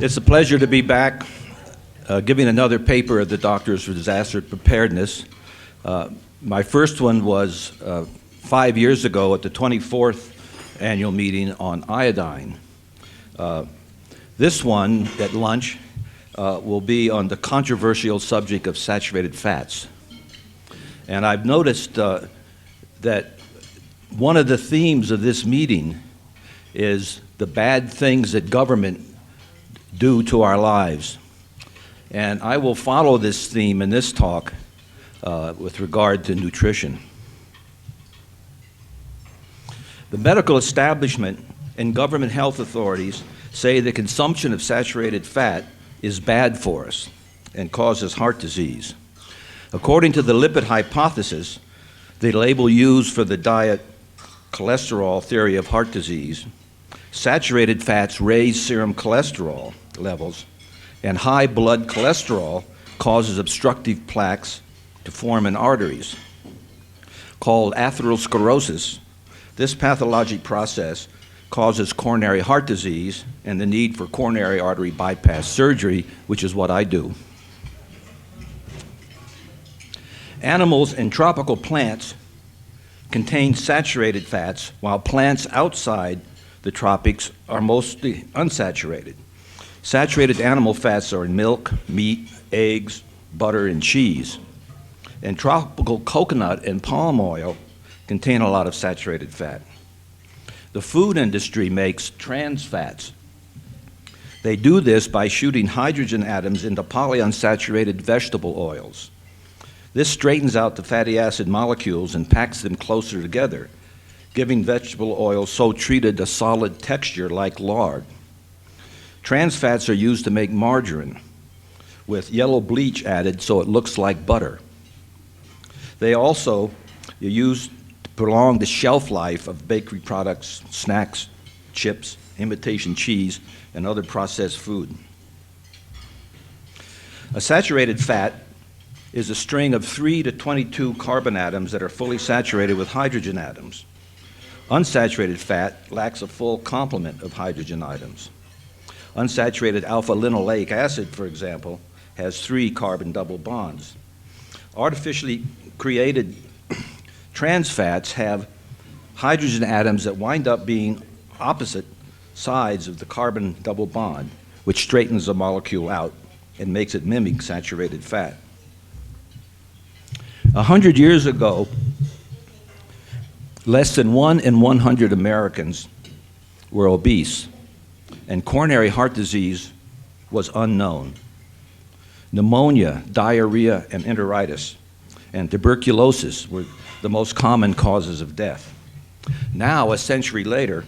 It's a pleasure to be back giving another paper at the Doctors for Disaster Preparedness. My first one was 5 years ago at the 24th annual meeting on iodine. This one at lunch will be on the controversial subject of saturated fats. And I've noticed that one of the themes of this meeting is the bad things that government do to our lives. And I will follow this theme in this talk with regard to nutrition. The medical establishment and government health authorities say the consumption of saturated fat is bad for us and causes heart disease. According to the lipid hypothesis, the label used for the diet cholesterol theory of heart disease, saturated fats raise serum cholesterol levels, and high blood cholesterol causes obstructive plaques to form in arteries. Called atherosclerosis, this pathologic process causes coronary heart disease and the need for coronary artery bypass surgery, which is what I do. Animals and tropical plants contain saturated fats, while plants outside the tropics are mostly unsaturated. Saturated animal fats are in milk, meat, eggs, butter, and cheese. And tropical coconut and palm oil contain a lot of saturated fat. The food industry makes trans fats. They do this by shooting hydrogen atoms into polyunsaturated vegetable oils. This straightens out the fatty acid molecules and packs them closer together, giving vegetable oil so treated a solid texture like lard. Trans fats are used to make margarine, with yellow bleach added so it looks like butter. They also are used to prolong the shelf life of bakery products, snacks, chips, imitation cheese, and other processed food. A saturated fat is a string of 3 to 22 carbon atoms that are fully saturated with hydrogen atoms. Unsaturated fat lacks a full complement of hydrogen atoms. Unsaturated alpha-linoleic acid, for example, has 3 carbon double bonds. Artificially created trans fats have hydrogen atoms that wind up being opposite sides of the carbon double bond, which straightens the molecule out and makes it mimic saturated fat. 100 years ago, less than 1 in 100 Americans were obese, and coronary heart disease was unknown. Pneumonia, diarrhea, and enteritis, and tuberculosis were the most common causes of death. Now, a century later,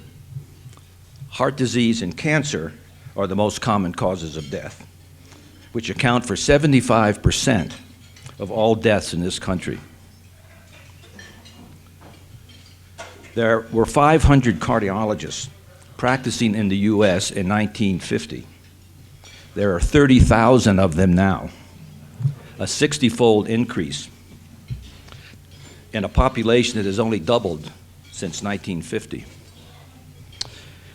heart disease and cancer are the most common causes of death, which account for 75% of all deaths in this country. There were 500 cardiologists practicing in the US in 1950. There are 30,000 of them now, a 60-fold increase in a population that has only doubled since 1950.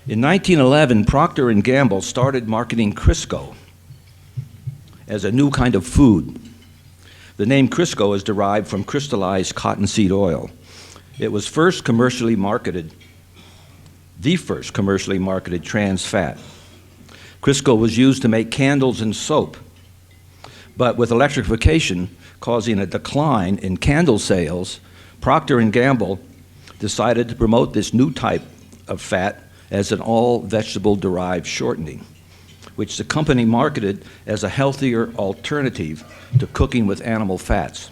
In 1911, Procter & Gamble started marketing Crisco as a new kind of food. The name Crisco is derived from crystallized cottonseed oil. It was the first commercially marketed trans fat. Crisco was used to make candles and soap, but with electrification causing a decline in candle sales, Procter & Gamble decided to promote this new type of fat as an all-vegetable derived shortening, which the company marketed as a healthier alternative to cooking with animal fats.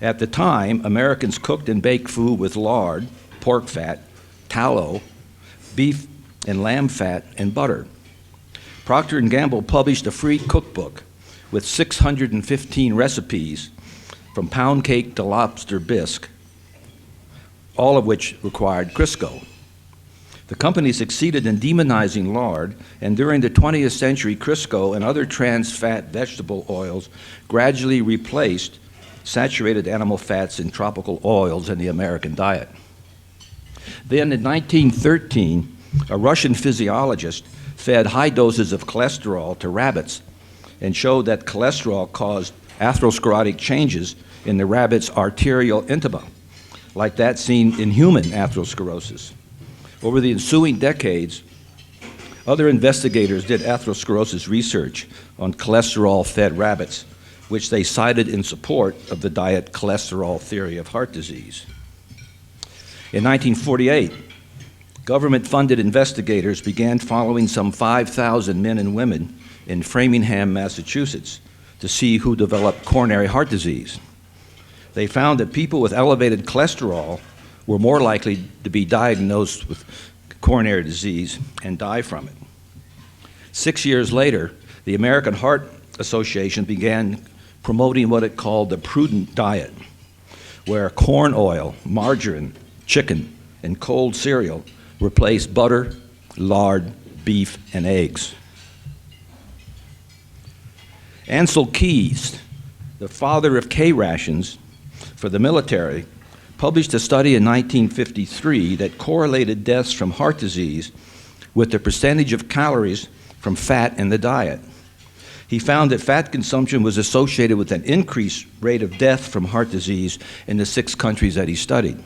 At the time, Americans cooked and baked food with lard, pork fat, tallow, beef and lamb fat, and butter. Procter & Gamble published a free cookbook with 615 recipes from pound cake to lobster bisque, all of which required Crisco. The company succeeded in demonizing lard, and during the 20th century, Crisco and other trans fat vegetable oils gradually replaced saturated animal fats and tropical oils in the American diet. Then in 1913, a Russian physiologist fed high doses of cholesterol to rabbits and showed that cholesterol caused atherosclerotic changes in the rabbit's arterial intima, like that seen in human atherosclerosis. Over the ensuing decades, other investigators did atherosclerosis research on cholesterol-fed rabbits, which they cited in support of the diet cholesterol theory of heart disease. In 1948, government-funded investigators began following some 5,000 men and women in Framingham, Massachusetts, to see who developed coronary heart disease. They found that people with elevated cholesterol were more likely to be diagnosed with coronary disease and die from it. 6 years later, the American Heart Association began promoting what it called the prudent diet, where corn oil, margarine, chicken, and cold cereal replaced butter, lard, beef, and eggs. Ancel Keys, the father of K-rations for the military, published a study in 1953 that correlated deaths from heart disease with the percentage of calories from fat in the diet. He found that fat consumption was associated with an increased rate of death from heart disease in the 6 countries that he studied.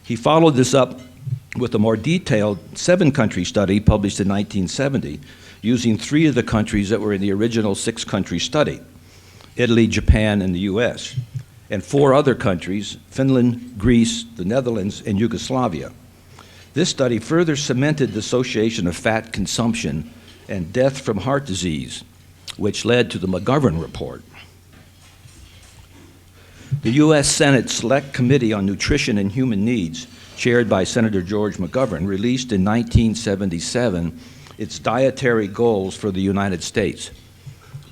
He followed this up with a more detailed 7-country study published in 1970, using 3 of the countries that were in the original 6-country study: Italy, Japan, and the US, and 4 other countries: Finland, Greece, the Netherlands, and Yugoslavia. This study further cemented the association of fat consumption and death from heart disease, which led to the McGovern Report. The U.S. Senate Select Committee on Nutrition and Human Needs, chaired by Senator George McGovern, released in 1977 its dietary goals for the United States,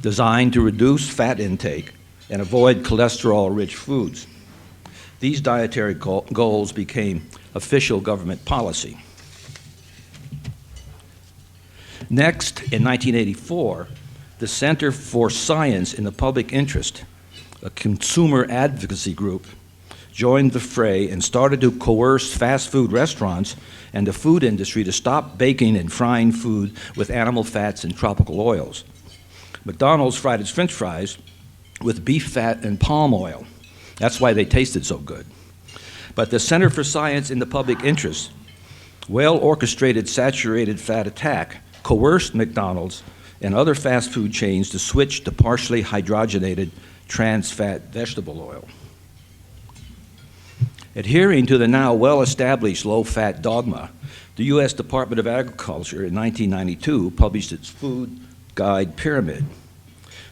designed to reduce fat intake and avoid cholesterol-rich foods. These dietary goals became official government policy. Next, in 1984, the Center for Science in the Public Interest, a consumer advocacy group, joined the fray and started to coerce fast food restaurants and the food industry to stop baking and frying food with animal fats and tropical oils. McDonald's fried its French fries with beef fat and palm oil. That's why they tasted so good. But the Center for Science in the Public Interest, well-orchestrated saturated fat attack, coerced McDonald's and other fast food chains to switch to partially hydrogenated trans fat vegetable oil. Adhering to the now well-established low-fat dogma, the U.S. Department of Agriculture in 1992 published its Food Guide Pyramid.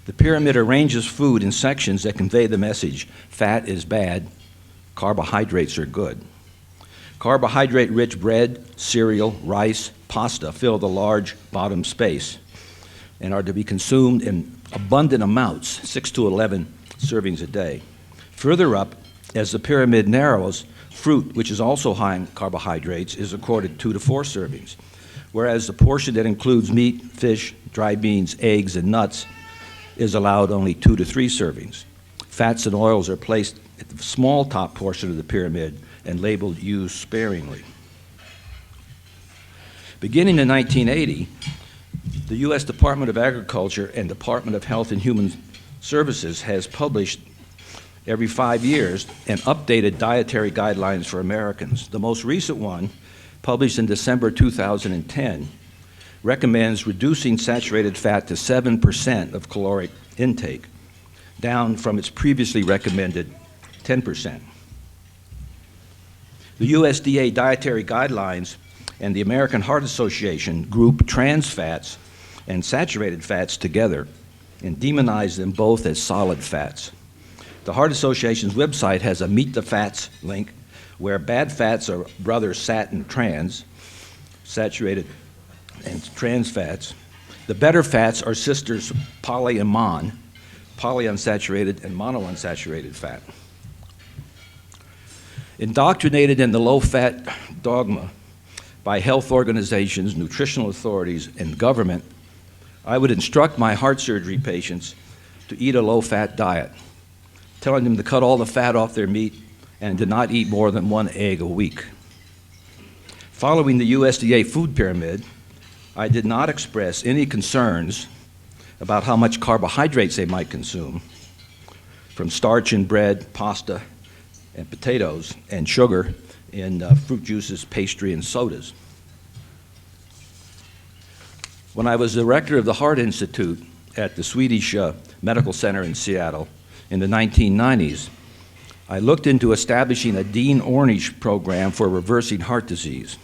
The pyramid arranges food in sections that convey the message: fat is bad, carbohydrates are good. Carbohydrate-rich bread, cereal, rice, pasta fill the large bottom space and are to be consumed in abundant amounts, 6 to 11 servings a day. Further up, as the pyramid narrows, fruit, which is also high in carbohydrates, is accorded 2 to 4 servings, whereas the portion that includes meat, fish, dry beans, eggs, and nuts is allowed only 2 to 3 servings. Fats and oils are placed at the small top portion of the pyramid and labeled "use sparingly." Beginning in 1980, the U.S. Department of Agriculture and Department of Health and Human Services has published every 5 years an updated dietary guidelines for Americans. The most recent one, published in December 2010, recommends reducing saturated fat to 7% of caloric intake, down from its previously recommended 10%. The USDA dietary guidelines and the American Heart Association group trans fats and saturated fats together and demonize them both as solid fats. The Heart Association's website has a Meet the Fats link, where bad fats are brothers sat and trans, saturated and trans fats. The better fats are sisters poly and mon, polyunsaturated and monounsaturated fat. Indoctrinated in the low-fat dogma by health organizations, nutritional authorities, and government, I would instruct my heart surgery patients to eat a low-fat diet, telling them to cut all the fat off their meat and to not eat more than 1 egg a week. Following the USDA food pyramid, I did not express any concerns about how much carbohydrates they might consume, from starch in bread, pasta, and potatoes, and sugar in fruit juices, pastry, and sodas. When I was director of the Heart Institute at the Swedish Medical Center in Seattle in the 1990s, I looked into establishing a Dean Ornish program for reversing heart disease.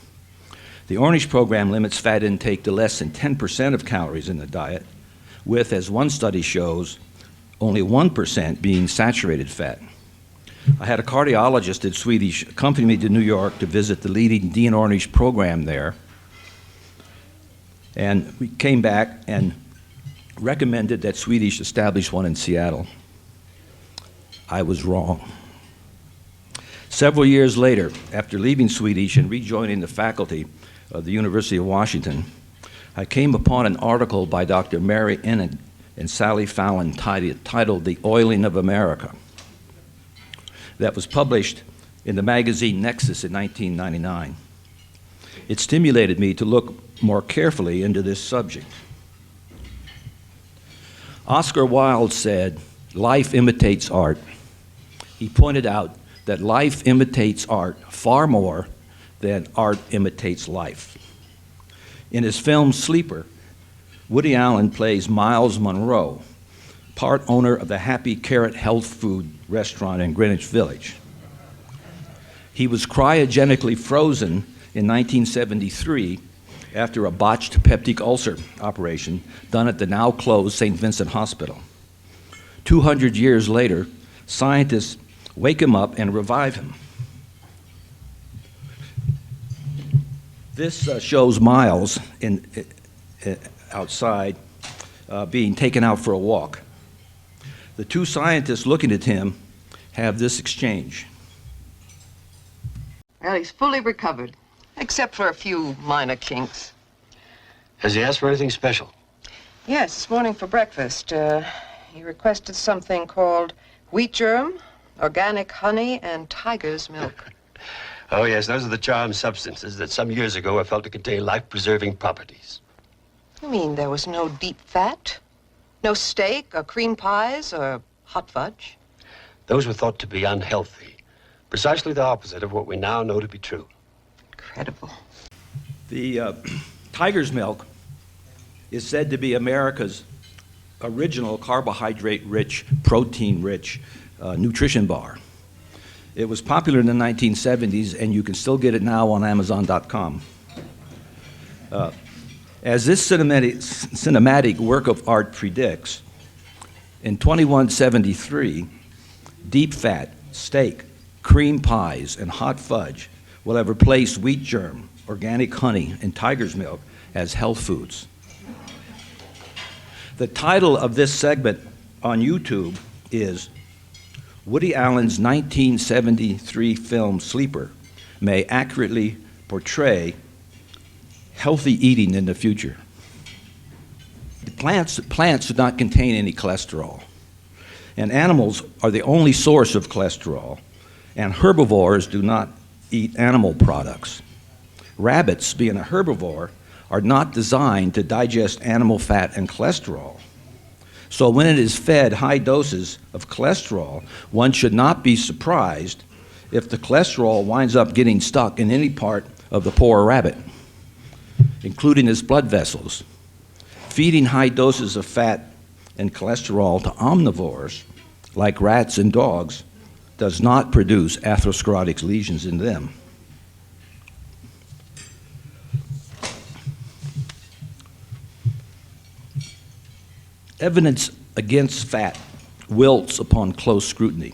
The Ornish program limits fat intake to less than 10% of calories in the diet, with, as one study shows, only 1% being saturated fat. I had a cardiologist at Swedish accompany me to New York to visit the leading Dean Ornish program there. And we came back and recommended that Swedish establish one in Seattle. I was wrong. Several years later, after leaving Swedish and rejoining the faculty of the University of Washington, I came upon an article by Dr. Mary Innig and Sally Fallon titled The Oiling of America, that was published in the magazine Nexus in 1999. It stimulated me to look more carefully into this subject. Oscar Wilde said, "Life imitates art." He pointed out that life imitates art far more than art imitates life. In his film Sleeper, Woody Allen plays Miles Monroe, part owner of the Happy Carrot health food restaurant in Greenwich Village. He was cryogenically frozen in 1973 after a botched peptic ulcer operation done at the now closed St. Vincent Hospital. 200 years later, scientists wake him up and revive him. This shows Miles outside being taken out for a walk. The two scientists looking at him have this exchange. Well, he's fully recovered, except for a few minor kinks. Has he asked for anything special? Yes, this morning for breakfast, he requested something called wheat germ, organic honey, and tiger's milk. Oh, yes, those are the charm substances that some years ago were felt to contain life-preserving properties. You mean there was no deep fat? No steak or cream pies or hot fudge? Those were thought to be unhealthy, precisely the opposite of what we now know to be true. Incredible. The tiger's milk is said to be America's original carbohydrate-rich, protein-rich nutrition bar. It was popular in the 1970s, and you can still get it now on Amazon.com. As this cinematic work of art predicts, in 2173, deep fat, steak, cream pies, and hot fudge will have replaced wheat germ, organic honey, and tiger's milk as health foods. The title of this segment on YouTube is Woody Allen's 1973 film Sleeper may accurately portray healthy eating in the future. Plants do not contain any cholesterol, and animals are the only source of cholesterol, and herbivores do not eat animal products. Rabbits, being a herbivore, are not designed to digest animal fat and cholesterol. So when it is fed high doses of cholesterol, one should not be surprised if the cholesterol winds up getting stuck in any part of the poor rabbit, including his blood vessels. Feeding high doses of fat and cholesterol to omnivores, like rats and dogs, does not produce atherosclerotic lesions in them. Evidence against fat wilts upon close scrutiny.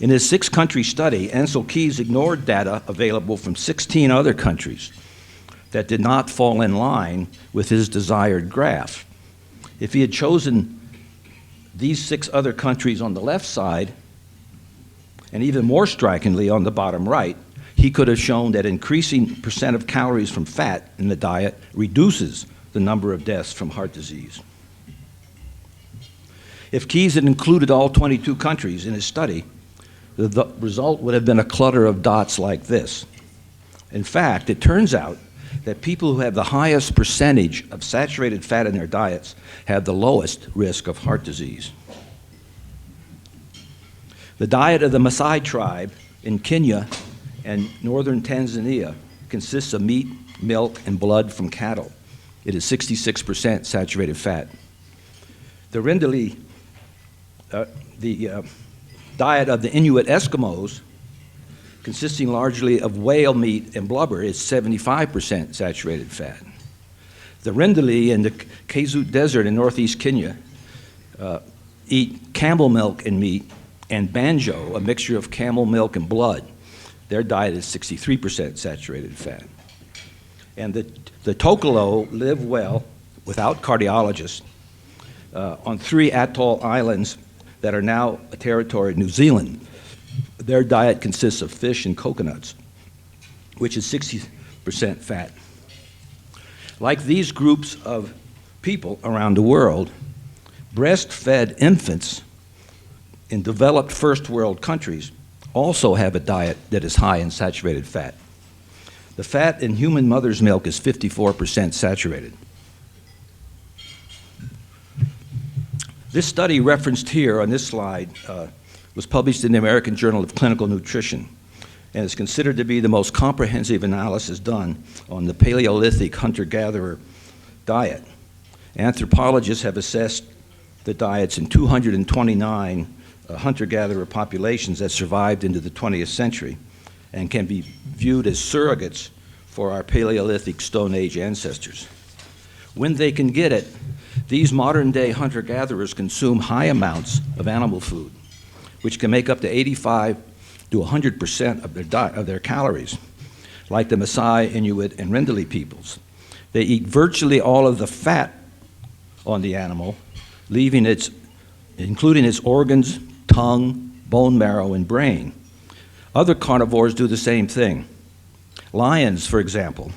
In his 6-country study, Ansel Keys ignored data available from 16 other countries that did not fall in line with his desired graph. If he had chosen these 6 other countries on the left side, and even more strikingly on the bottom right, he could have shown that increasing percent of calories from fat in the diet reduces the number of deaths from heart disease. If Keys had included all 22 countries in his study, the result would have been a clutter of dots like this. In fact, it turns out that people who have the highest percentage of saturated fat in their diets have the lowest risk of heart disease. The diet of the Maasai tribe in Kenya and northern Tanzania consists of meat, milk, and blood from cattle. It is 66% saturated fat. The Rendille, diet of the Inuit Eskimos, consisting largely of whale meat and blubber, is 75% saturated fat. The Rendille in the Kazut Desert in northeast Kenya eat camel milk and meat, and banjo, a mixture of camel milk and blood. Their diet is 63% saturated fat. And the Tokolo live well without cardiologists on 3 atoll islands that are now a territory of New Zealand. Their diet consists of fish and coconuts, which is 60% fat. Like these groups of people around the world, breastfed infants in developed first world countries also have a diet that is high in saturated fat. The fat in human mother's milk is 54% saturated. This study referenced here on this slide was published in the American Journal of Clinical Nutrition and is considered to be the most comprehensive analysis done on the Paleolithic hunter-gatherer diet. Anthropologists have assessed the diets in 229 hunter-gatherer populations that survived into the 20th century and can be viewed as surrogates for our Paleolithic Stone Age ancestors. When they can get it, these modern-day hunter-gatherers consume high amounts of animal food, which can make up to 85 to 100% of their calories, like the Maasai, Inuit, and Rendille peoples. They eat virtually all of the fat on the animal, including its organs, tongue, bone marrow, and brain. Other carnivores do the same thing. Lions, for example,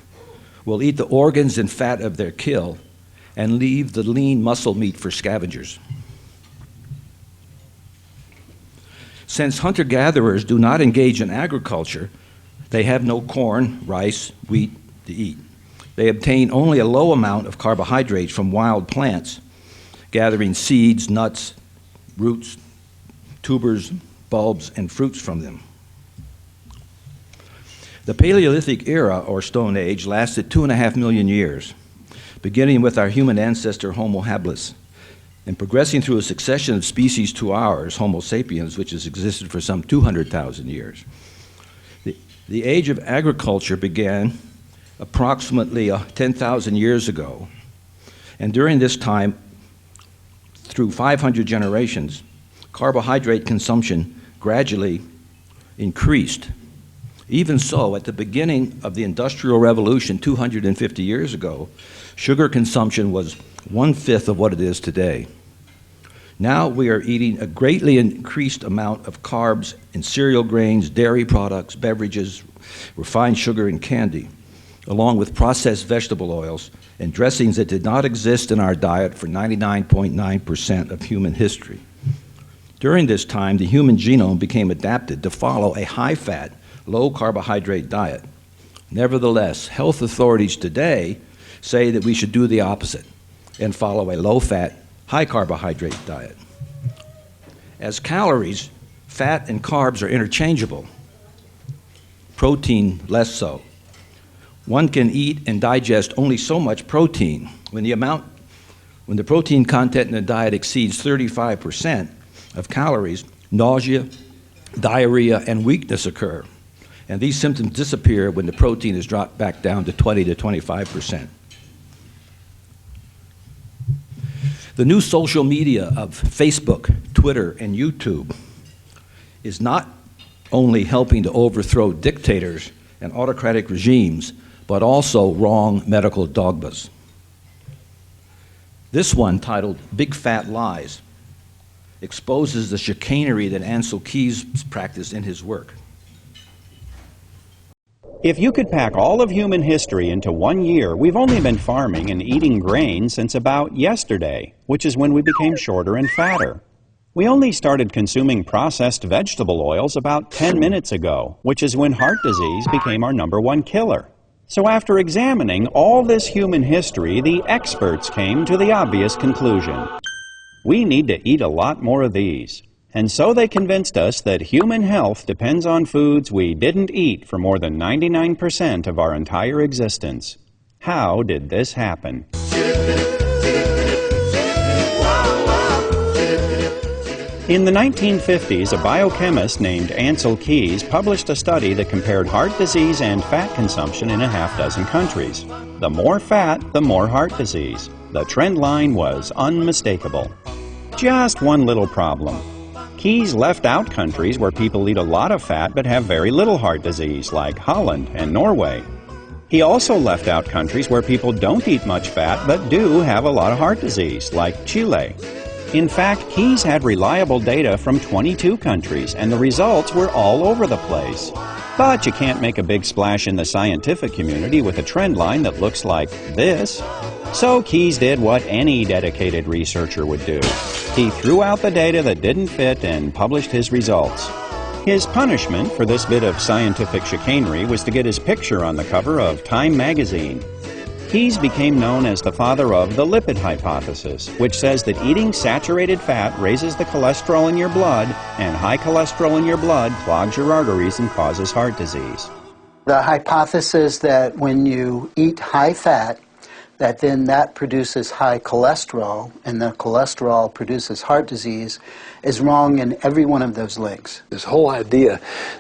will eat the organs and fat of their kill and leave the lean muscle meat for scavengers. Since hunter-gatherers do not engage in agriculture, they have no corn, rice, wheat to eat. They obtain only a low amount of carbohydrates from wild plants, gathering seeds, nuts, roots, tubers, bulbs, and fruits from them. The Paleolithic era, or Stone Age, lasted 2.5 million years, beginning with our human ancestor Homo habilis, and progressing through a succession of species to ours, Homo sapiens, which has existed for some 200,000 years. The age of agriculture began approximately 10,000 years ago, and during this time, through 500 generations, carbohydrate consumption gradually increased. Even so, at the beginning of the Industrial Revolution 250 years ago, sugar consumption was 1/5 of what it is today. Now we are eating a greatly increased amount of carbs in cereal grains, dairy products, beverages, refined sugar, and candy, along with processed vegetable oils and dressings that did not exist in our diet for 99.9% of human history. During this time, the human genome became adapted to follow a high-fat, low-carbohydrate diet. Nevertheless, health authorities today say that we should do the opposite and follow a low-fat, high-carbohydrate diet. As calories, fat and carbs are interchangeable, protein less so. One can eat and digest only so much protein. When the protein content in the diet exceeds 35% of calories, nausea, diarrhea, and weakness occur. And these symptoms disappear when the protein is dropped back down to 20 to 25%. The new social media of Facebook, Twitter, and YouTube is not only helping to overthrow dictators and autocratic regimes, but also wrong medical dogmas. This one, titled Big Fat Lies, exposes the chicanery that Ancel Keys practiced in his work. If you could pack all of human history into 1 year, we've only been farming and eating grain since about yesterday, which is when we became shorter and fatter. We only started consuming processed vegetable oils about 10 minutes ago, which is when heart disease became our #1 killer. So after examining all this human history, the experts came to the obvious conclusion. We need to eat a lot more of these. And so they convinced us that human health depends on foods we didn't eat for more than 99% of our entire existence. How did this happen? In the 1950s, a biochemist named Ancel Keys published a study that compared heart disease and fat consumption in a half-dozen countries. The more fat, the more heart disease. The trend line was unmistakable. Just one little problem. Keys left out countries where people eat a lot of fat but have very little heart disease, like Holland and Norway. He also left out countries where people don't eat much fat but do have a lot of heart disease, like Chile. In fact, Keys had reliable data from 22 countries, and the results were all over the place. But you can't make a big splash in the scientific community with a trend line that looks like this. So Keys did what any dedicated researcher would do. He threw out the data that didn't fit and published his results. His punishment for this bit of scientific chicanery was to get his picture on the cover of Time magazine. Keys became known as the father of the lipid hypothesis, which says that eating saturated fat raises the cholesterol in your blood, and high cholesterol in your blood clogs your arteries and causes heart disease. The hypothesis that when you eat high fat, that produces high cholesterol, and the cholesterol produces heart disease, is wrong in every one of those links. This whole idea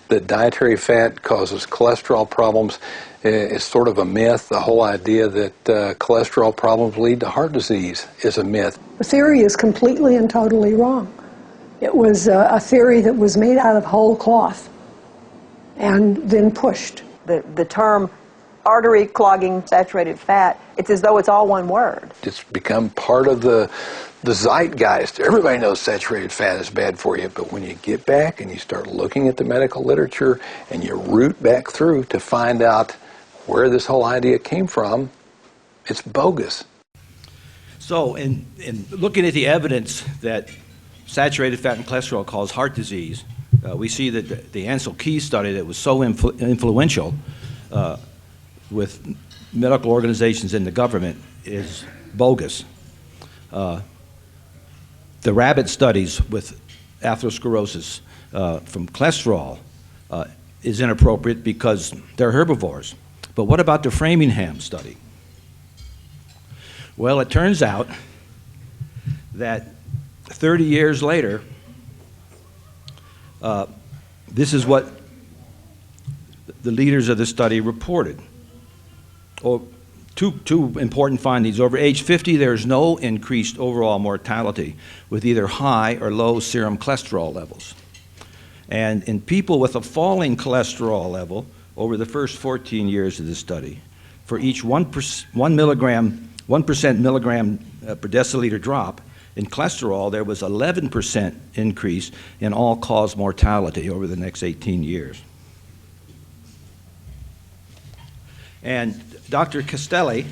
that dietary fat causes cholesterol problems is sort of a myth. The whole idea that cholesterol problems lead to heart disease is a myth. The theory is completely and totally wrong. It was a theory that was made out of whole cloth and then pushed. The term artery clogging saturated fat, it's as though it's all one word. It's become part of the zeitgeist. Everybody knows saturated fat is bad for you, but when you get back and you start looking at the medical literature and you root back through to find out where this whole idea came from, it's bogus. So in looking at the evidence that saturated fat and cholesterol cause heart disease, we see that the Ancel Keys study that was so influential with medical organizations and the government is bogus. The rabbit studies with atherosclerosis from cholesterol is inappropriate because they're herbivores. But what about the Framingham study? Well, it turns out that 30 years later, this is what the leaders of the study reported. Two important findings. Over age 50, there's no increased overall mortality with either high or low serum cholesterol levels. And in people with a falling cholesterol level, over the first 14 years of the study, for each 1% milligram per deciliter drop in cholesterol, there was 11% increase in all-cause mortality over the next 18 years. And Dr. Castelli,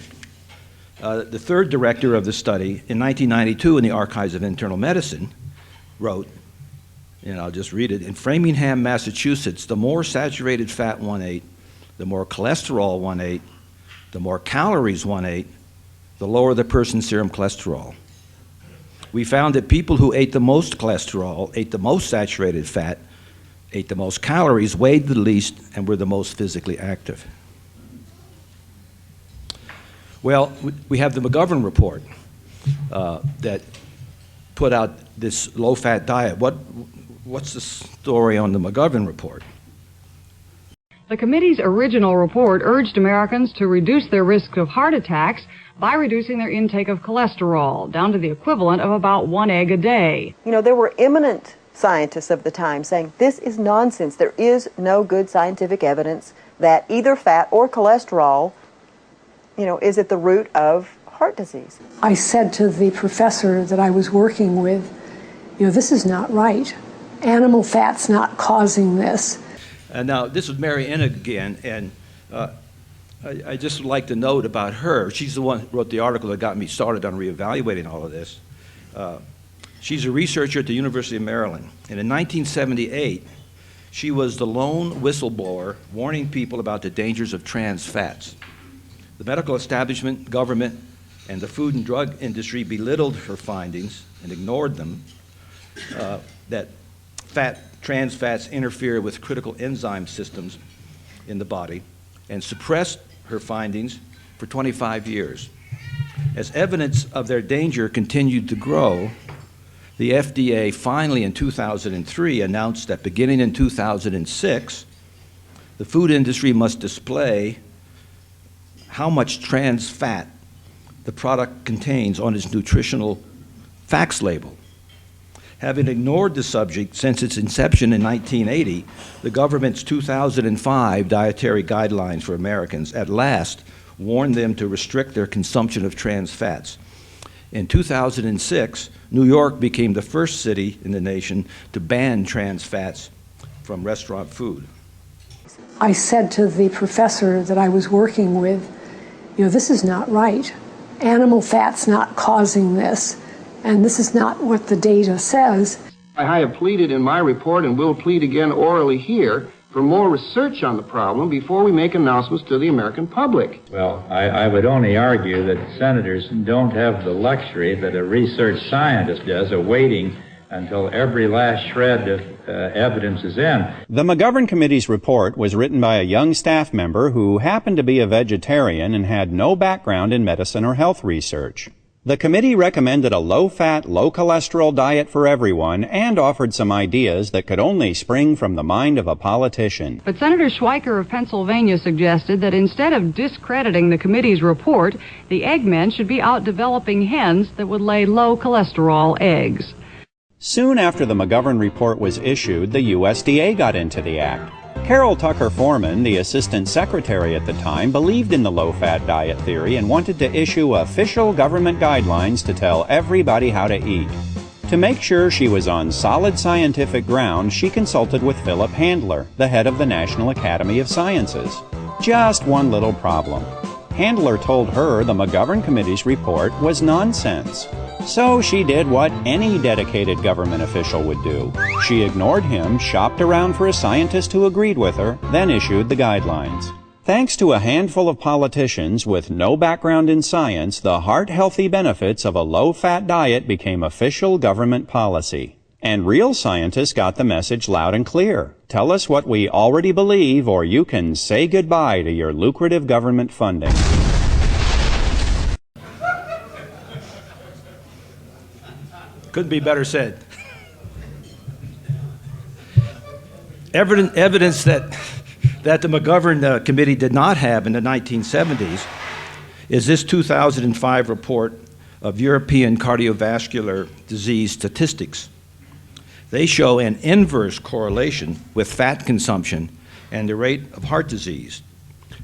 the third director of the study, in 1992 in the Archives of Internal Medicine, wrote, and I'll just read it, in Framingham, Massachusetts, the more saturated fat one ate, the more cholesterol one ate, the more calories one ate, the lower the person's serum cholesterol. We found that people who ate the most cholesterol, ate the most saturated fat, ate the most calories, weighed the least, and were the most physically active. Well, we have the McGovern report that put out this low-fat diet. What's the story on the McGovern report? The committee's original report urged Americans to reduce their risk of heart attacks by reducing their intake of cholesterol down to the equivalent of about 1 egg a day. You know, there were eminent scientists of the time saying this is nonsense. There is no good scientific evidence that either fat or cholesterol, is at the root of heart disease. I said to the professor that I was working with, this is not right. Animal fat's not causing this. Now, this is Mary Innig again, and I just would like to note about her. She's the one who wrote the article that got me started on reevaluating all of this. She's a researcher at the University of Maryland, and in 1978, She was the lone whistleblower warning people about the dangers of trans fats. The medical establishment, government, and the food and drug industry belittled her findings and ignored them, that trans fats interfere with critical enzyme systems in the body, and suppressed her findings for 25 years. As evidence of their danger continued to grow, the FDA finally in 2003 announced that beginning in 2006, the food industry must display how much trans fat the product contains on its nutritional facts label. Having ignored the subject since its inception in 1980, the government's 2005 dietary guidelines for Americans at last warned them to restrict their consumption of trans fats. In 2006, New York became the first city in the nation to ban trans fats from restaurant food. I said to the professor that I was working with, this is not right. Animal fat's not causing this, and this is not what the data says. I have pleaded in my report and will plead again orally here for more research on the problem before we make announcements to the American public. Well, I would only argue that senators don't have the luxury that a research scientist does of waiting until every last shred of evidence is in. The McGovern Committee's report was written by a young staff member who happened to be a vegetarian and had no background in medicine or health research. The committee recommended a low-fat, low-cholesterol diet for everyone and offered some ideas that could only spring from the mind of a politician. But Senator Schweiker of Pennsylvania suggested that instead of discrediting the committee's report, the eggmen should be out developing hens that would lay low-cholesterol eggs. Soon after the McGovern report was issued, the USDA got into the act. Carol Tucker Foreman, the assistant secretary at the time, believed in the low-fat diet theory and wanted to issue official government guidelines to tell everybody how to eat. To make sure she was on solid scientific ground, she consulted with Philip Handler, the head of the National Academy of Sciences. Just one little problem. Handler told her the McGovern Committee's report was nonsense. So she did what any dedicated government official would do. She ignored him, shopped around for a scientist who agreed with her, then issued the guidelines. Thanks to a handful of politicians with no background in science, the heart-healthy benefits of a low-fat diet became official government policy. And real scientists got the message loud and clear. Tell us what we already believe, or you can say goodbye to your lucrative government funding. Couldn't be better said. Evidence that the McGovern Committee did not have in the 1970s is this 2005 report of European cardiovascular disease statistics. They show an inverse correlation with fat consumption and the rate of heart disease.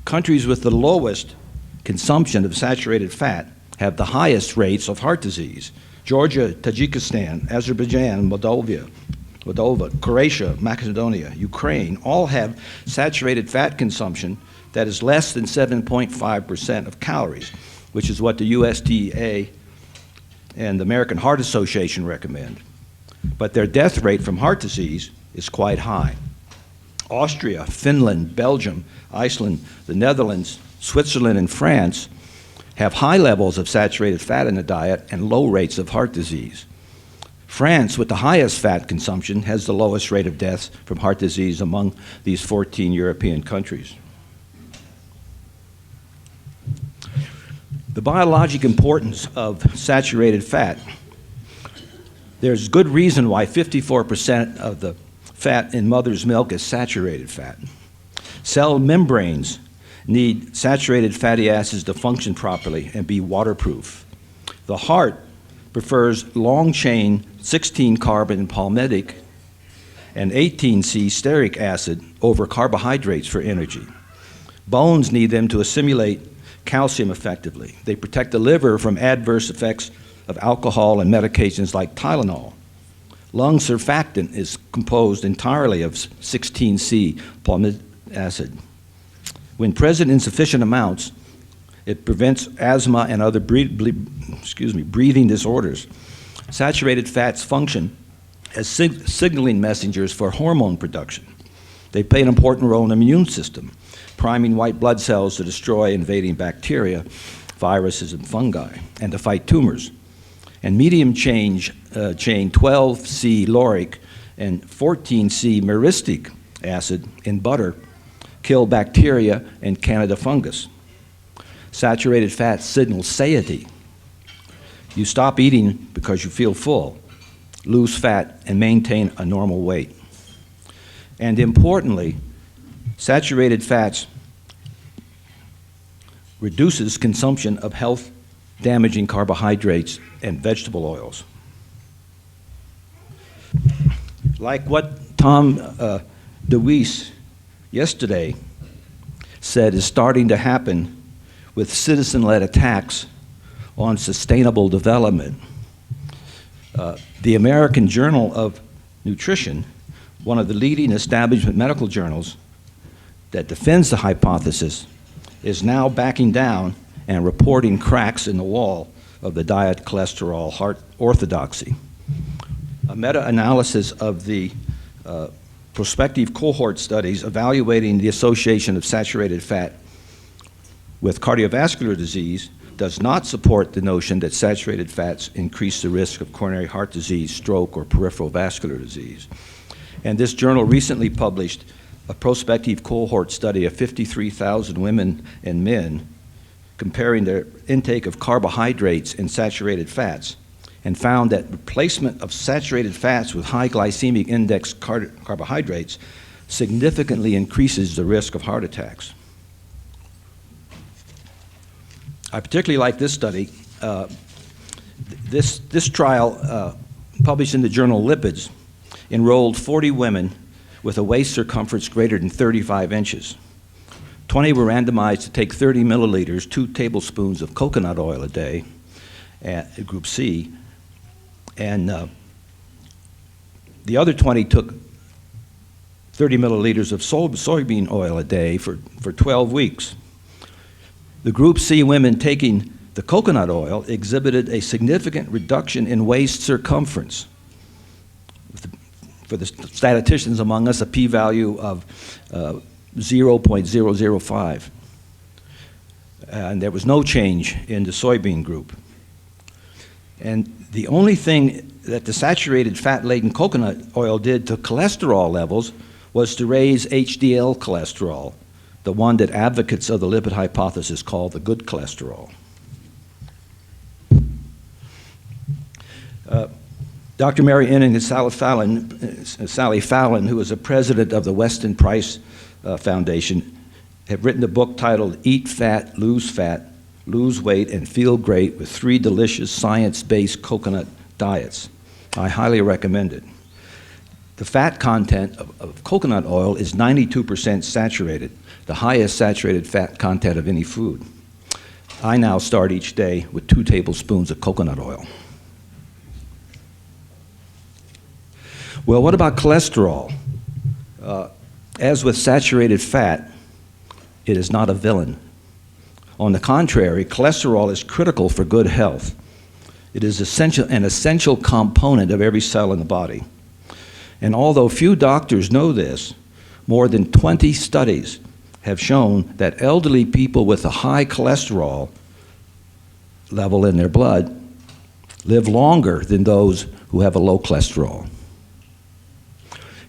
Countries with the lowest consumption of saturated fat have the highest rates of heart disease. Georgia, Tajikistan, Azerbaijan, Moldova, Croatia, Macedonia, Ukraine all have saturated fat consumption that is less than 7.5% of calories, which is what the USDA and the American Heart Association recommend. But their death rate from heart disease is quite high. Austria, Finland, Belgium, Iceland, the Netherlands, Switzerland, and France have high levels of saturated fat in the diet and low rates of heart disease. France, with the highest fat consumption, has the lowest rate of deaths from heart disease among these 14 European countries. The biologic importance of saturated fat. There's good reason why 54% of the fat in mother's milk is saturated fat. Cell membranes need saturated fatty acids to function properly and be waterproof. The heart prefers long-chain 16-carbon palmitic and 18C stearic acid over carbohydrates for energy. Bones need them to assimilate calcium effectively. They protect the liver from adverse effects of alcohol and medications like Tylenol. Lung surfactant is composed entirely of 16C palmitic acid. When present in sufficient amounts, it prevents asthma and other breathing disorders. Saturated fats function as signaling messengers for hormone production. They play an important role in the immune system, priming white blood cells to destroy invading bacteria, viruses, and fungi, and to fight tumors. And medium chain 12C lauric and 14C myristic acid in butter kill bacteria and Candida fungus. Saturated fats signal satiety. You stop eating because you feel full, lose fat, and maintain a normal weight. And importantly, saturated fats reduces consumption of health-damaging carbohydrates and vegetable oils. Like what Tom DeWeese yesterday said is starting to happen with citizen-led attacks on sustainable development. The American Journal of Nutrition, one of the leading establishment medical journals that defends the hypothesis, is now backing down and reporting cracks in the wall of the diet cholesterol heart orthodoxy. A meta-analysis of the prospective cohort studies evaluating the association of saturated fat with cardiovascular disease does not support the notion that saturated fats increase the risk of coronary heart disease, stroke, or peripheral vascular disease. And this journal recently published a prospective cohort study of 53,000 women and men comparing their intake of carbohydrates and saturated fats, and found that replacement of saturated fats with high glycemic index carbohydrates significantly increases the risk of heart attacks. I particularly like this study. This trial, published in the journal Lipids, enrolled 40 women with a waist circumference greater than 35 inches. 20 were randomized to take 30 milliliters, 2 tablespoons of coconut oil a day, at group C, and the other 20 took 30 milliliters of soybean oil a day for 12 weeks. The group C women taking the coconut oil exhibited a significant reduction in waist circumference. For the statisticians among us, a p-value of 0.005. And there was no change in the soybean group. And the only thing that the saturated fat-laden coconut oil did to cholesterol levels was to raise HDL cholesterol, the one that advocates of the lipid hypothesis call the good cholesterol. Dr. Mary Inning and Sally Fallon, who is a president of the Weston Price Foundation, have written a book titled Eat Fat, Lose Weight, and Feel Great with 3 delicious science-based coconut diets. I highly recommend it. The fat content of coconut oil is 92% saturated, the highest saturated fat content of any food. I now start each day with 2 tablespoons of coconut oil. Well, what about cholesterol? As with saturated fat, it is not a villain. On the contrary, cholesterol is critical for good health. It is an essential component of every cell in the body. And although few doctors know this, more than 20 studies have shown that elderly people with a high cholesterol level in their blood live longer than those who have a low cholesterol.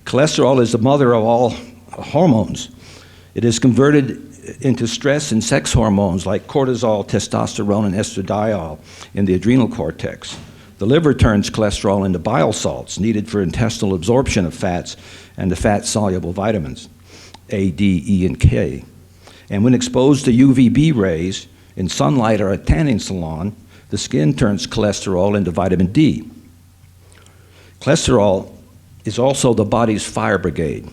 Cholesterol is the mother of all hormones. It is converted into stress and sex hormones like cortisol, testosterone, and estradiol in the adrenal cortex. The liver turns cholesterol into bile salts needed for intestinal absorption of fats and the fat-soluble vitamins, A, D, E, and K. And when exposed to UVB rays in sunlight or a tanning salon, the skin turns cholesterol into vitamin D. Cholesterol is also the body's fire brigade.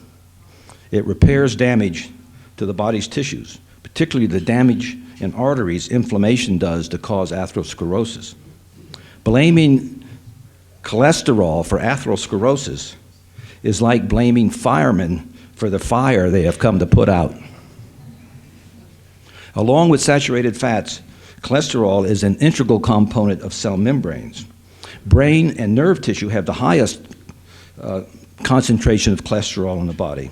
It repairs damage to the body's tissues, particularly the damage in arteries inflammation does to cause atherosclerosis. Blaming cholesterol for atherosclerosis is like blaming firemen for the fire they have come to put out. Along with saturated fats, cholesterol is an integral component of cell membranes. Brain and nerve tissue have the highest concentration of cholesterol in the body.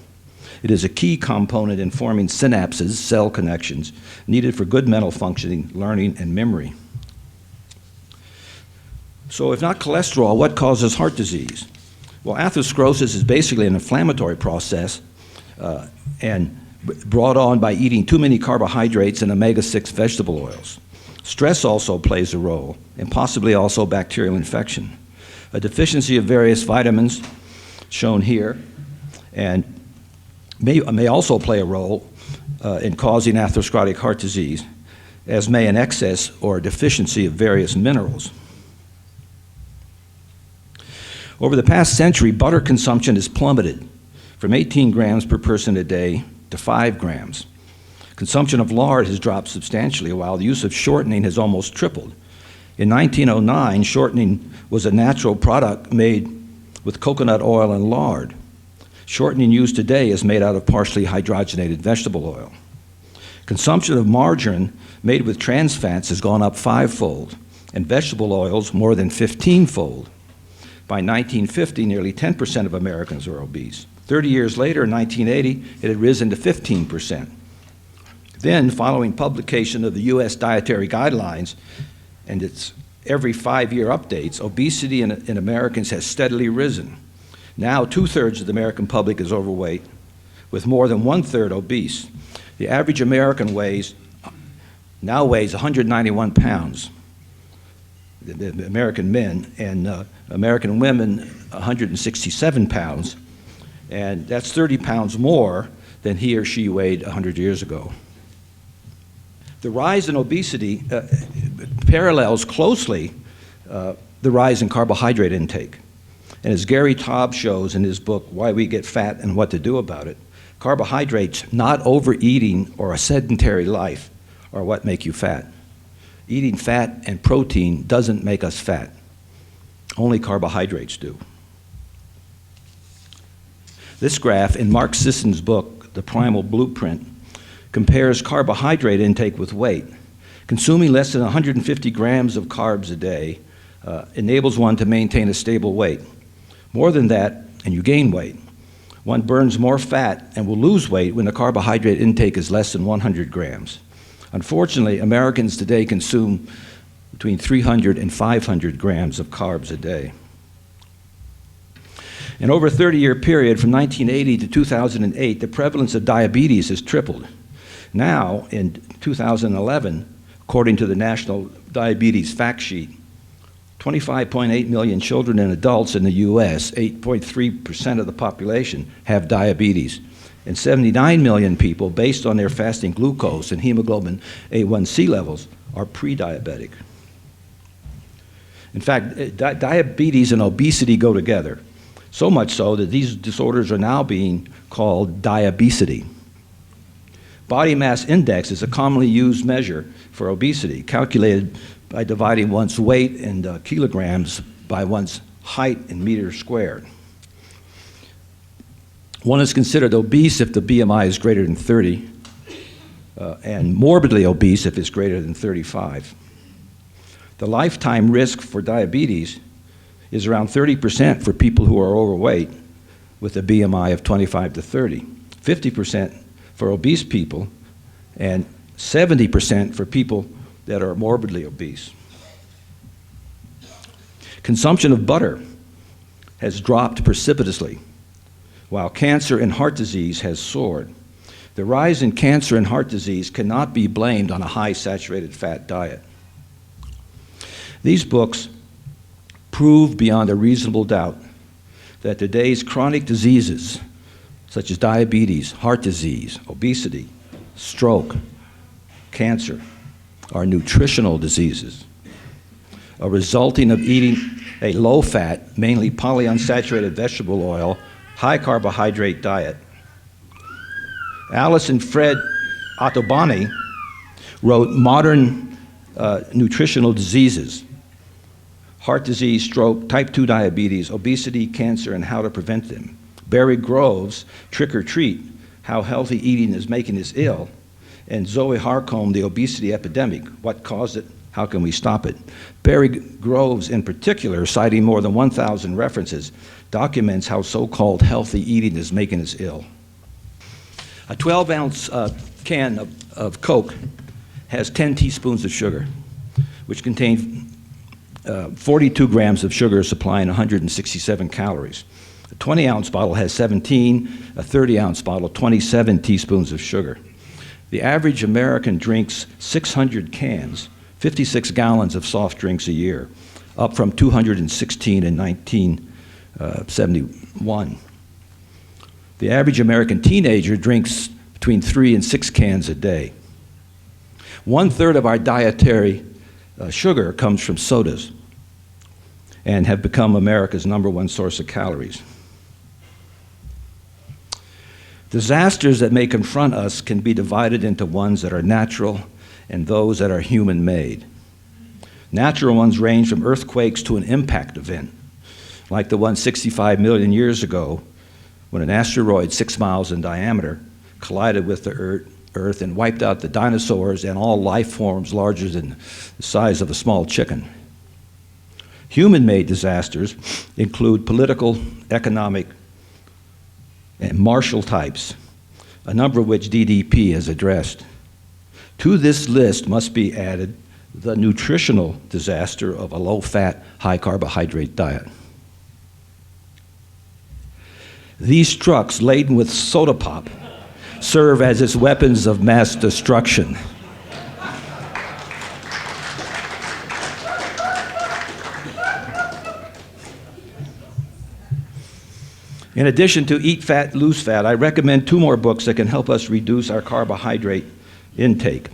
It is a key component in forming synapses, cell connections, needed for good mental functioning, learning, and memory. So if not cholesterol, what causes heart disease? Well, atherosclerosis is basically an inflammatory process and brought on by eating too many carbohydrates and omega-6 vegetable oils. Stress also plays a role, and possibly also bacterial infection. A deficiency of various vitamins, shown here, and may also play a role in causing atherosclerotic heart disease, as may an excess or deficiency of various minerals. Over the past century, butter consumption has plummeted from 18 grams per person a day to 5 grams. Consumption of lard has dropped substantially, while the use of shortening has almost tripled. In 1909, shortening was a natural product made with coconut oil and lard. Shortening used today is made out of partially hydrogenated vegetable oil. Consumption of margarine made with trans fats has gone up 5-fold, and vegetable oils more than 15-fold. By 1950, nearly 10% of Americans were obese. 30 years later, in 1980, it had risen to 15%. Then, following publication of the U.S. Dietary Guidelines and its every 5-year updates, obesity in Americans has steadily risen. Now, 2/3 of the American public is overweight, with more than 1/3 obese. The average American now weighs 191 pounds, the American men, and American women 167 pounds, and that's 30 pounds more than he or she weighed 100 years ago. The rise in obesity parallels closely the rise in carbohydrate intake. And as Gary Taub shows in his book, Why We Get Fat and What to Do About It, carbohydrates, not overeating or a sedentary life, are what make you fat. Eating fat and protein doesn't make us fat. Only carbohydrates do. This graph in Mark Sisson's book, The Primal Blueprint, compares carbohydrate intake with weight. Consuming less than 150 grams of carbs a day enables one to maintain a stable weight. More than that, and you gain weight. One burns more fat and will lose weight when the carbohydrate intake is less than 100 grams. Unfortunately, Americans today consume between 300 and 500 grams of carbs a day. And over a 30-year period, from 1980 to 2008, the prevalence of diabetes has tripled. Now, in 2011, according to the National Diabetes Fact Sheet, 25.8 million children and adults in the U.S., 8.3% of the population, have diabetes. And 79 million people, based on their fasting glucose and hemoglobin A1C levels, are pre-diabetic. In fact, diabetes and obesity go together, so much so that these disorders are now being called diabesity. Body mass index is a commonly used measure for obesity, calculated by dividing one's weight in kilograms by one's height in meters squared. One is considered obese if the BMI is greater than 30, and morbidly obese if it's greater than 35. The lifetime risk for diabetes is around 30% for people who are overweight with a BMI of 25 to 30, 50% for obese people, and 70% for people that are morbidly obese. Consumption of butter has dropped precipitously, while cancer and heart disease has soared. The rise in cancer and heart disease cannot be blamed on a high saturated fat diet. These books prove beyond a reasonable doubt that today's chronic diseases, such as diabetes, heart disease, obesity, stroke, cancer, are nutritional diseases, resulting of eating a low-fat, mainly polyunsaturated vegetable oil, high-carbohydrate diet. Alice and Fred Ottoboni wrote Modern Nutritional Diseases: Heart Disease, Stroke, Type 2 Diabetes, Obesity, Cancer, and How to Prevent Them. Barry Groves, Trick or Treat: How Healthy Eating is Making Us Ill. And Zoe Harcombe, The Obesity Epidemic: What Caused It? How Can We Stop It? Barry Groves, in particular, citing more than 1,000 references, documents how so-called healthy eating is making us ill. A 12-ounce can of Coke has 10 teaspoons of sugar, which contain 42 grams of sugar, supplying 167 calories. A 20-ounce bottle has 17, a 30-ounce bottle, 27 teaspoons of sugar. The average American drinks 600 cans, 56 gallons of soft drinks a year, up from 216 in 1971. The average American teenager drinks between 3 and 6 cans a day. 1/3 of our dietary sugar comes from sodas and have become America's #1 source of calories. Disasters that may confront us can be divided into ones that are natural and those that are human-made. Natural ones range from earthquakes to an impact event, like the one 65 million years ago when an asteroid 6 miles in diameter collided with the Earth and wiped out the dinosaurs and all life forms larger than the size of a small chicken. Human-made disasters include political, economic, and martial types, a number of which DDP has addressed. To this list must be added the nutritional disaster of a low-fat, high-carbohydrate diet. These trucks laden with soda pop serve as its weapons of mass destruction. In addition to Eat Fat, Lose Fat, I recommend 2 more books that can help us reduce our carbohydrate intake.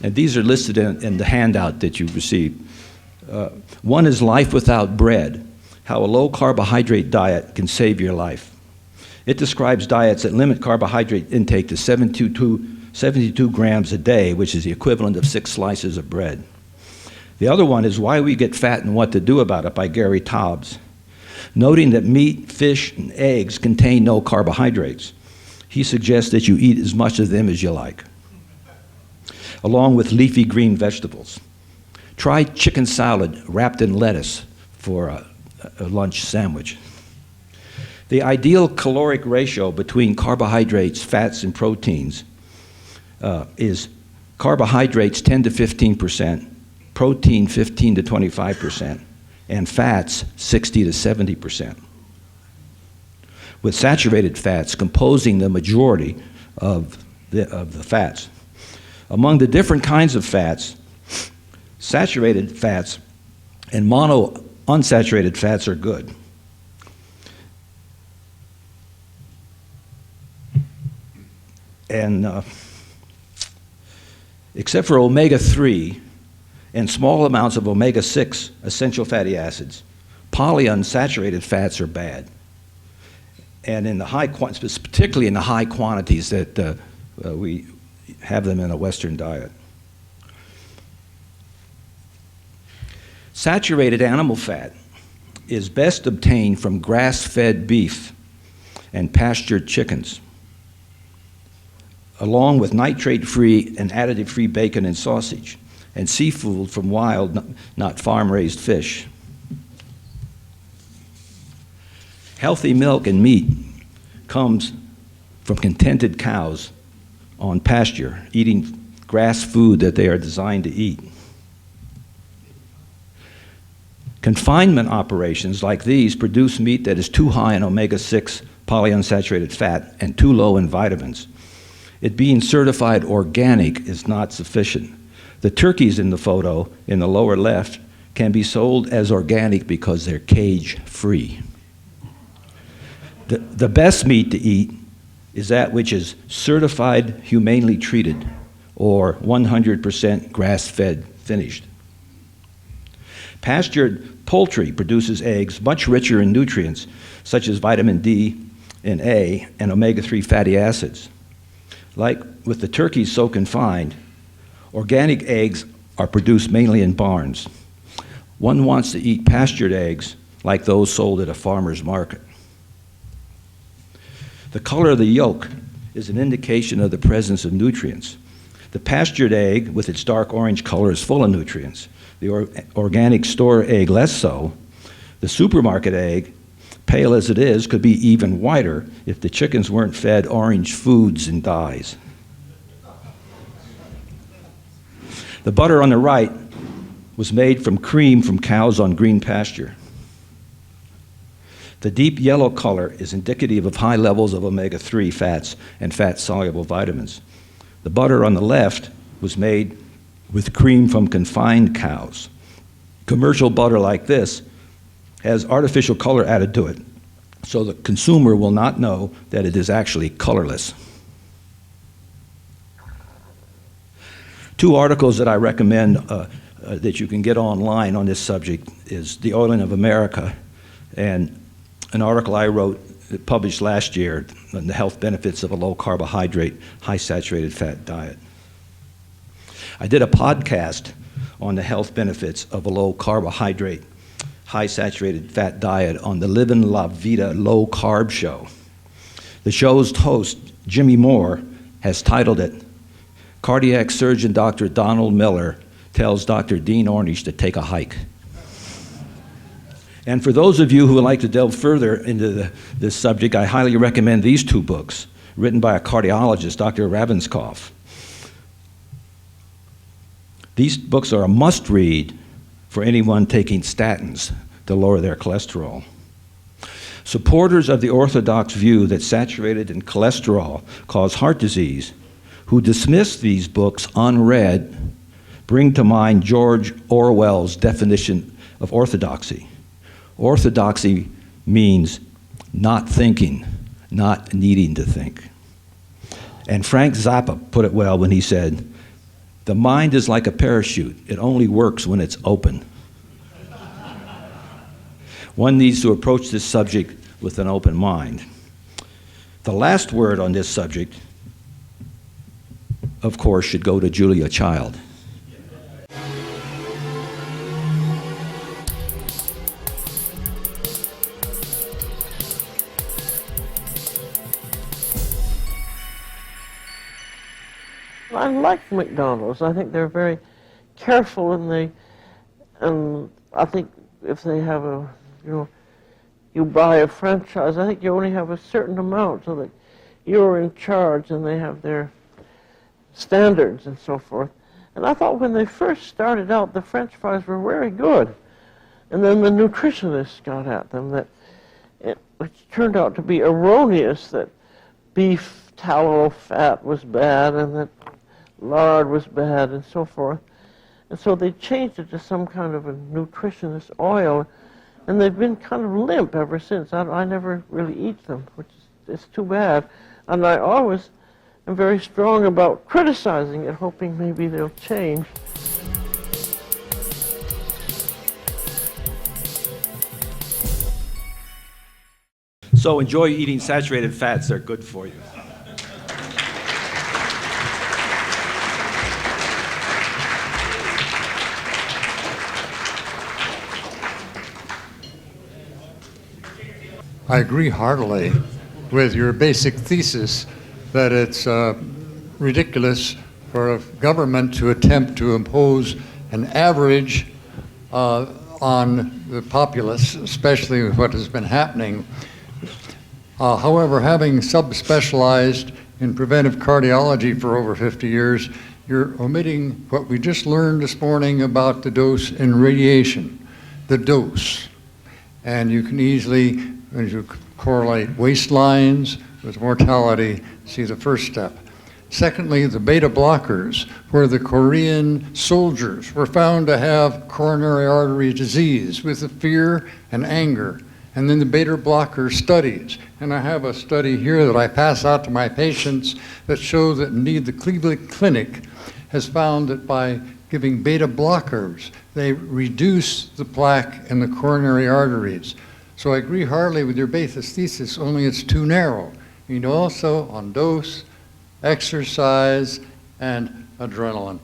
And these are listed in the handout that you received. One is Life Without Bread, How a Low Carbohydrate Diet Can Save Your Life. It describes diets that limit carbohydrate intake to 72 grams a day, which is the equivalent of 6 slices of bread. The other one is Why We Get Fat and What to Do About It by Gary Taubes. Noting that meat, fish, and eggs contain no carbohydrates, he suggests that you eat as much of them as you like, along with leafy green vegetables. Try chicken salad wrapped in lettuce for a lunch sandwich. The ideal caloric ratio between carbohydrates, fats, and proteins is carbohydrates 10 to 15%, protein 15 to 25%, and fats 60 to 70%, with saturated fats composing the majority of the fats. Among the different kinds of fats, saturated fats and monounsaturated fats are good. And except for omega-3 and small amounts of omega-6 essential fatty acids, polyunsaturated fats are bad. And in the particularly in the high quantities that we have them in a Western diet. Saturated animal fat is best obtained from grass-fed beef and pastured chickens, along with nitrate-free and additive-free bacon and sausage, and seafood from wild, not farm-raised fish. Healthy milk and meat comes from contented cows on pasture, eating grass food that they are designed to eat. Confinement operations like these produce meat that is too high in omega-6 polyunsaturated fat and too low in vitamins. It being certified organic is not sufficient. The turkeys in the photo in the lower left can be sold as organic because they're cage-free. The best meat to eat is that which is certified humanely treated or 100% grass-fed finished. Pastured poultry produces eggs much richer in nutrients such as vitamin D and A and omega-3 fatty acids. Like with the turkeys so confined, organic eggs are produced mainly in barns. One wants to eat pastured eggs like those sold at a farmer's market. The color of the yolk is an indication of the presence of nutrients. The pastured egg with its dark orange color is full of nutrients. The organic store egg less so. The supermarket egg pale as it is, could be even whiter if the chickens weren't fed orange foods and dyes. The butter on the right was made from cream from cows on green pasture. The deep yellow color is indicative of high levels of omega-3 fats and fat-soluble vitamins. The butter on the left was made with cream from confined cows. Commercial butter like this has artificial color added to it, so the consumer will not know that it is actually colorless. Two articles that I recommend that you can get online on this subject is The Oiling of America and an article I wrote published last year on the health benefits of a low carbohydrate, high saturated fat diet. I did a podcast on the health benefits of a low carbohydrate, high saturated fat diet on the Livin' La Vida Low Carb Show. The show's host, Jimmy Moore, has titled it, Cardiac Surgeon Dr. Donald Miller Tells Dr. Dean Ornish to Take a Hike. And for those of you who would like to delve further into this subject, I highly recommend these two books, written by a cardiologist, Dr. Ravenscoff. These books are a must-read for anyone taking statins to lower their cholesterol. Supporters of the orthodox view that saturated in cholesterol cause heart disease, who dismiss these books unread, bring to mind George Orwell's definition of orthodoxy. Orthodoxy means not thinking, not needing to think. And Frank Zappa put it well when he said, "The mind is like a parachute. It only works when it's open." One needs to approach this subject with an open mind. The last word on this subject, of course, should go to Julia Child. I like McDonald's. I think they're very careful, and I think if they have you buy a franchise, I think you only have a certain amount so that you're in charge and they have their standards and so forth. And I thought when they first started out, the French fries were very good. And then the nutritionists got at them that it turned out to be erroneous that beef tallow fat was bad and that lard was bad and so forth. And so they changed it to some kind of a nutritionist oil, and they've been kind of limp ever since. I never really eat them, which is too bad. And I always am very strong about criticizing it, hoping maybe they'll change. So enjoy eating saturated fats. They're good for you. I agree heartily with your basic thesis that it's ridiculous for a government to attempt to impose an average on the populace, especially with what has been happening. However, having subspecialized in preventive cardiology for over 50 years, you're omitting what we just learned this morning about the dose in radiation, the dose. And you can easily, as you correlate waistlines with mortality, see the first step. Secondly, the beta blockers, where the Korean soldiers were found to have coronary artery disease with the fear and anger. And then the beta blocker studies. And I have a study here that I pass out to my patients that show that indeed the Cleveland Clinic has found that by giving beta blockers, they reduce the plaque in the coronary arteries. So I agree heartily with your basic thesis, only it's too narrow. You know, also on dose, exercise, and adrenaline.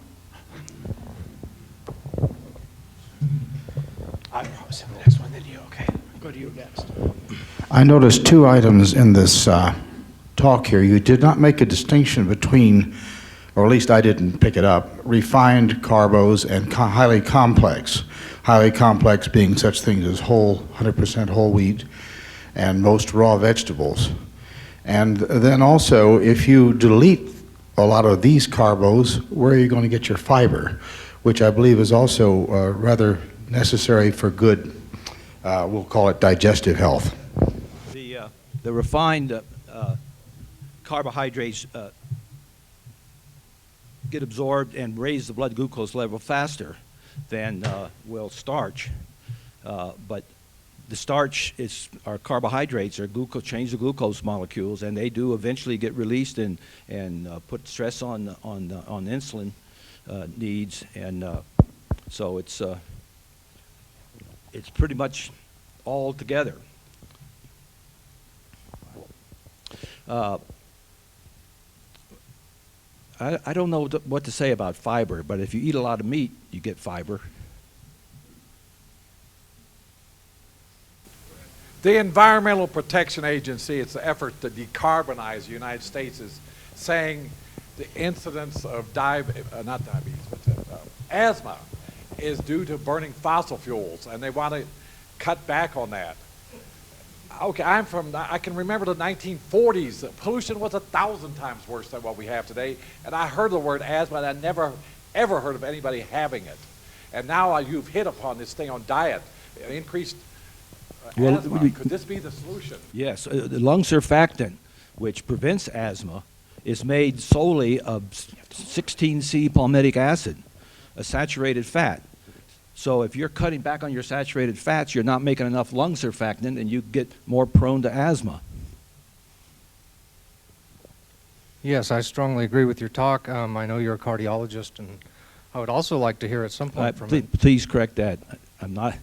I promise him the next one, then you, okay? Go to you next. I noticed two items in this talk here. You did not make a distinction between, or at least I didn't pick it up, refined carbos and highly complex. Highly complex being such things as whole, 100% whole wheat, and most raw vegetables. And then also, if you delete a lot of these carbos, where are you going to get your fiber, which I believe is also rather necessary for good, we'll call it digestive health. The refined carbohydrates get absorbed and raise the blood glucose level faster than will starch. But the starch are carbohydrates, or glucose, change the glucose molecules, and they do eventually get released and put stress on insulin needs, and so it's pretty much all together. I don't know what to say about fiber, but if you eat a lot of meat, you get fiber. The Environmental Protection Agency, its effort to decarbonize the United States, is saying the incidence of asthma is due to burning fossil fuels, and they want to cut back on that. Okay, I can remember the 1940s. Pollution was 1,000 times worse than what we have today, and I heard the word asthma, and I never, ever heard of anybody having it. And now you've hit upon this thing on diet, increased asthma. Could this be the solution? Yes, the lung surfactant, which prevents asthma, is made solely of 16C palmitic acid, a saturated fat. So if you're cutting back on your saturated fats, you're not making enough lung surfactant, and you get more prone to asthma. Yes, I strongly agree with your talk. I know you're a cardiologist, and I would also like to hear at some point from Please correct that. I'm not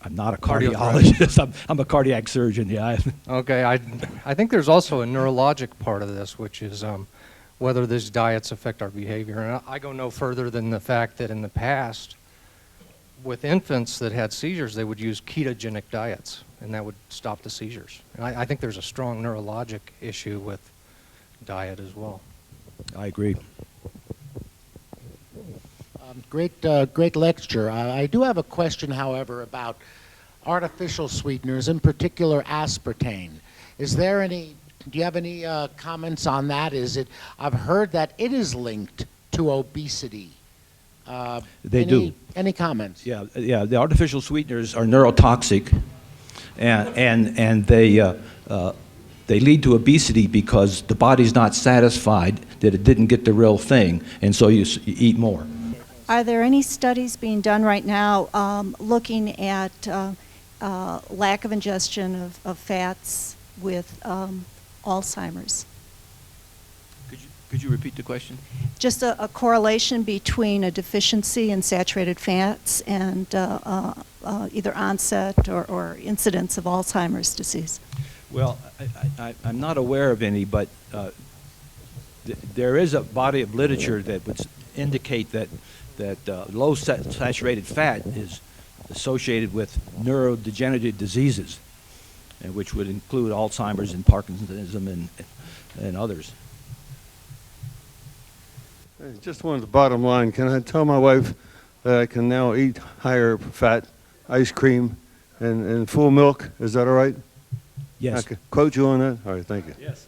a cardiologist. I'm a cardiac surgeon. Yeah. Okay. I think there's also a neurologic part of this, which is whether these diets affect our behavior. And I go no further than the fact that in the past, with infants that had seizures, they would use ketogenic diets, and that would stop the seizures. And I think there's a strong neurologic issue with diet as well. I agree. Great lecture. I do have a question, however, about artificial sweeteners, in particular aspartame. Do you have any comments on that? I've heard that it is linked to obesity. They do. Any comments? Yeah. The artificial sweeteners are neurotoxic, and they lead to obesity because the body's not satisfied that it didn't get the real thing, and so you eat more. Are there any studies being done right now looking at lack of ingestion of fats with Alzheimer's? Could you repeat the question? Just a correlation between a deficiency in saturated fats and either onset or incidence of Alzheimer's disease. Well, I'm not aware of any, but there is a body of literature that would indicate that low saturated fat is associated with neurodegenerative diseases, which would include Alzheimer's and Parkinsonism and others. Just one of the bottom line. Can I tell my wife that I can now eat higher fat ice cream and full milk? Is that all right? Yes. I can quote you on that? All right, thank you. Yes.